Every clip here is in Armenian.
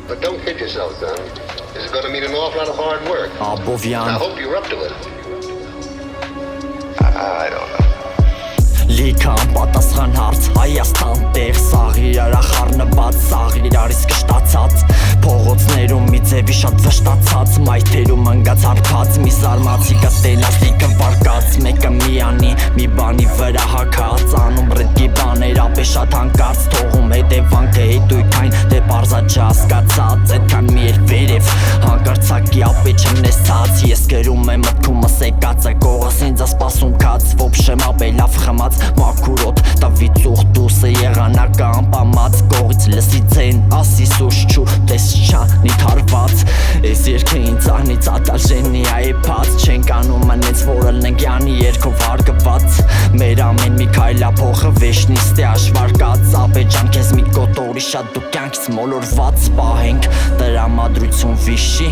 But don't kid yourself, son. This is gonna mean an awful lot of hard work. Abovyan. I hope you're up to it. I don't know. Լիքան պատասխան հարց Հայաստան տեղ սաղ իրար ախարնված սաղ իրար իսկ շտացած Փողոցներում մի ձևի շատ վշտացած Մայթերում ընգած հարփած մի զարմացի կտելաստիկը վարկած Մեկը միանի մի բանի վրա հակած Անում ռետկի բաներ ապե շատ հանկարծ Թողում հետևանքը հետույքայն դե պարզա չհասկացած Այդքան մի էլ վերև հանկարծակի ապե չնեսած Ես գրում եմ մտքումս եկածը կողս ինձ ասպասում կած Ոբշեմ ապե լավ խմած Մաքուրոտ տվից ուղտուսը եղանական պամած Կողից լսի ձեն ասի սուշ չու տես չանի թարված Ես երկը ինձ անից ատալժենի այպած Չենք անում անեց որըլնենք յանի երկով հարգված Մեր ամեն մի քայլա փոխը վեշնիստի աշվարկած Ապեջան կեզ մի կոտորի շատ դու կյանքից մոլորված Պահենք տրամադրություն վիշի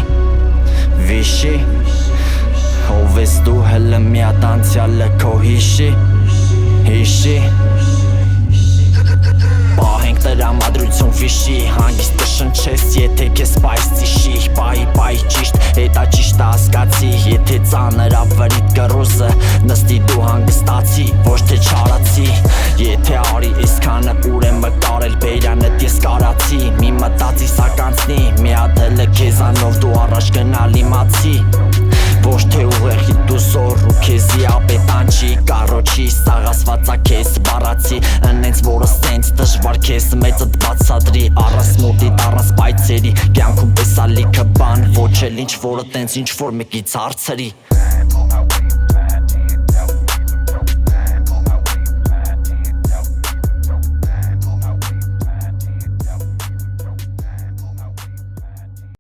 Ով ես դու հլը միատ անցյալը քո հիշի Պահենք տրամադրություն վիշի Հանգիստ կշնչես եթե կեզ պայս ծիշի Պայի ճիշտ հետա ճիշտ ասկացի Եթե ծանր ավրիտ կրոզը նստի դու հանգստացի Ոչ թե չարացի Եթե արի իսկանը ուրեմը կարել բերանըտ ես կարացի Մի մտածի սականցնի մի հատ հլը կեզանով դու առաջ գնալ իմացի Ոչ թե ուղեղի դու զոր ու կեզի ապետանչի Կարոչի սաղասվածա կեզ բարացի Ընենց որը սենց դժվար կեզ մեծըտ բացադրի Առաս մոտիտ առաս պայցերի Կյանքում պես ալիքը բան Ոչ էլ ինչ որը տենց ինչ որ մեկից հարցրի